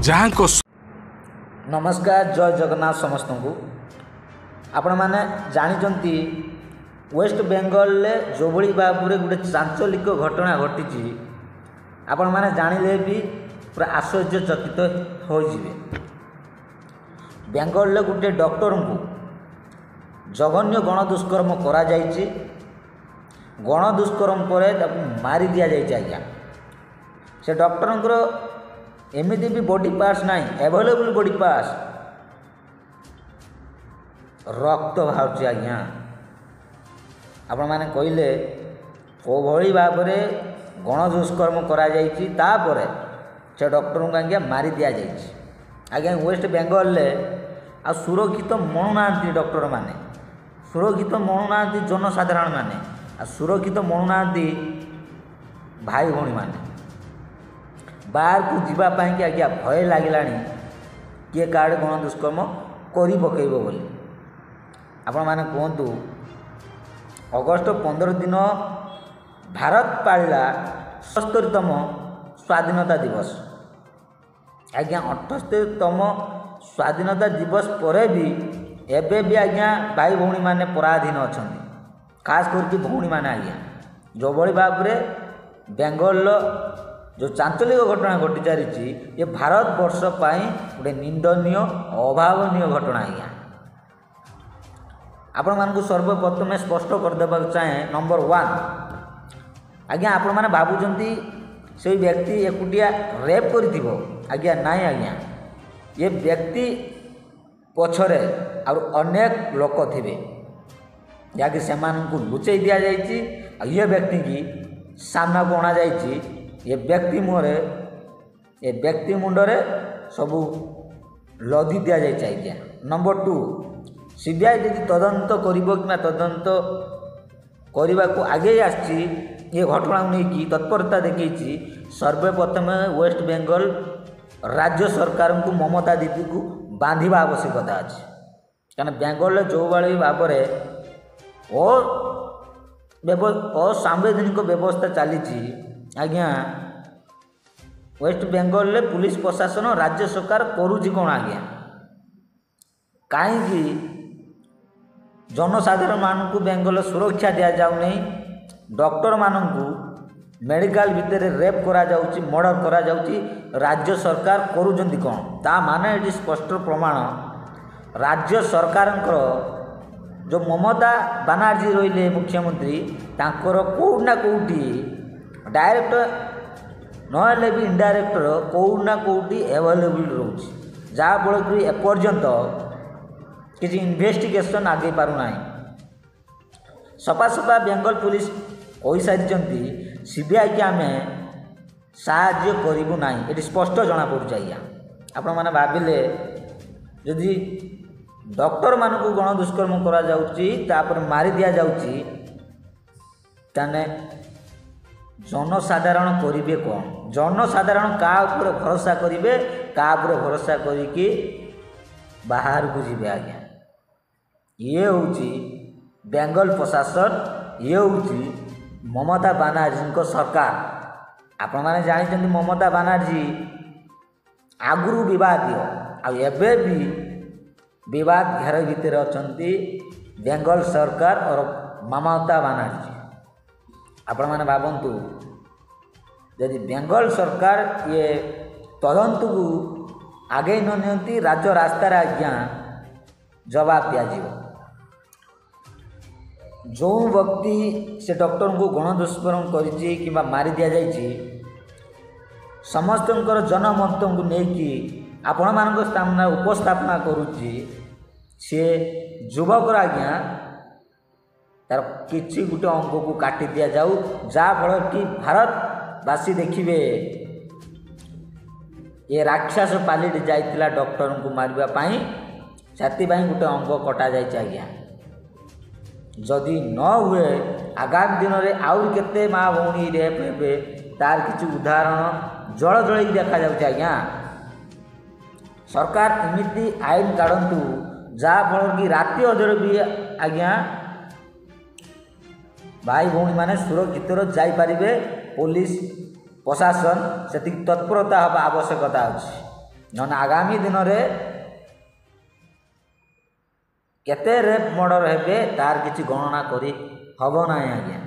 ଯାହାଙ୍କ नमस्कार जय जगन्नाथ समस्त को आपण मैंने जानते वेस्ट बेंगल जो भाव में गोटे चांचलिक घटना घटी आपण मैंने जानिले भी पूरा आश्चर्यचकित हो बेंगल गोटे डॉक्टर को जघन्य गणदुष्कर्म करा जायछि। गणदुष्कर्म पर मारी दि जाइए आज्ञा से डॉक्टर एमती भी बॉडी पार्ट्स ना एवेलेबल बॉडी पार्ट्स रक्त बाहर आज्ञा आपण मैंने कहले कोभली भाव में गणदुष्कर्म करा जायछि तापर से डॉक्टर को आज्ञा मारी दि जाइए आज्ञा वेस्ट बेंगल आ सुरक्षित मणुना डॉक्टर माने सुरक्षित मणुना जनसाधारण माने आ सुरक्षित मणुना भाई भौणी माने बाहर को जीवाई कि आज्ञा भय लगिला किए काड़े गणदुष्कर्म कर पकेब बोली आपण मैंने कहतु अगस्ट 15 दिन भारत पाला 78तम स्वाधीनता दिवस आज्ञा 78तम स्वाधीनता दिवस पर भी एबे भी आज्ञा भाई भौणी माने पराधीन अच्छा खास करके भौणी माने आज्ञा जो भाई भाव में बेंगल जो चांचलिक घटना घटी सारी ये भारत वर्ष पाई गोटे निंदनीय अभावनीय घटना आज्ञा आपण मानकु सर्वप्रथमे स्पष्ट करदेवा चाहे नंबर 1 आज्ञा आपण माने भावुचंती से व्यक्ति एकुटिया रेप करिथिबो आज्ञा नाई आज्ञा ये व्यक्ति पछरे और अनेक लोक थे जहाँकि से लुचई दि जाइए ये व्यक्ति की सामना को अणा जाइए ये व्यक्ति मुहरे ये व्यक्ति मुंडरे सबू लदी दि जाइए आज्ञा नंबर 2 सीबीआई यदि तदंत कर तदंत करने को आगे आसी ये घटना नहीं तत्परता देखी सर्वप्रथम वेस्ट बेंगल राज्य सरकार को ममता दीदी को बांधा आवश्यकता अच्छी कारण बेंगल जो भाई भाव असंवैधानिक व्यवस्था चली आज्ञा वेस्ट बेंगल पुलिस प्रशासन राज्य सरकार करुच्ची कौन आज्ञा कहीं जनसाधारण मानू बेंगल सुरक्षा दि जाऊनी डॉक्टर मानू मेडिकल भितर रेप करा जाउची मर्डर करा जाउची राज्य सरकार करुचंती कौन ता माने ये स्पष्ट प्रमाण राज्य सरकार जो ममता बनर्जी रहिले मुख्यमंत्री तांकर कोउना कोउटी डायरेक्ट नहले भी इनडायरेक्टर कोउना कोउटी अवेलेबल रोच जहाँ फल कि एपर्यंत किसी इन्वेस्टिगेशन आगे पारना सफा सफा बेंगल पुलिस कही सारी सीबीआई के आम साहाय्य करूँ ना ये स्पष्ट जना पड़ुଛି आज्ञा आपण मैंने भाविले यदि डॉक्टर मान को गणदुष्कर्म करा जाउची तापर मारी दिया जाउची ताने जनसाधारण करिवे कौन जनसाधारण का ऊपर भरोसा करिवे का ऊपर भरोसा करिकी बाहर को जीवे आज्ञा ये होची बेंगल प्रशासन ये होची ममता बनर्जी सरकार आपण मैंने जानते ममता बनर्जी आगुरी विवादीय आबे भी विवाद घेर भितर अच्छा बेंगल सरकार और ममता बनर्जी आपण मैंने भावतु यदि बेंगल सरकार ये तदंत को आगे न नियंती राज्य रास्तार आज्ञा जवाब दिज्व जो व्यक्ति से डॉक्टर को गणदुष्कर्म कि मारी दि जाइए समस्त जनमत को लेकिन आपण मान सामने उपस्थापना करुच्ची सी युवक आज्ञा तार किसी गोटे अंग को काटी दि जाऊ जहाँ फल कि भारतवासी देखिए ये राक्षस पालिट जाइतिला डॉक्टर को मारवाई से गोटे अंग कटा जाइए आज्ञा जदि न हुए आगामी दिन में आउ केते माँ भौणी रेप हे तार किसी उदाहरण जल जल देखा जाउछि आज्ञा सरकार एमती आईन काढ़ु जहाँ फल कि राति अधर भी आज्ञा भाई भौणी माने सुरक्षित जाइपारे पुलिस प्रशासन से तत्परता हवा आवश्यकता अच्छी ନହେଲେ ଆଗାମୀ ଦିନରେ କେତେ ରେପ୍ ମର୍ଡ଼ର ହେବେ ତାର କିଛି ଗଣନା କରି ହେବ ନାହିଁ ଆଜ୍ଞା।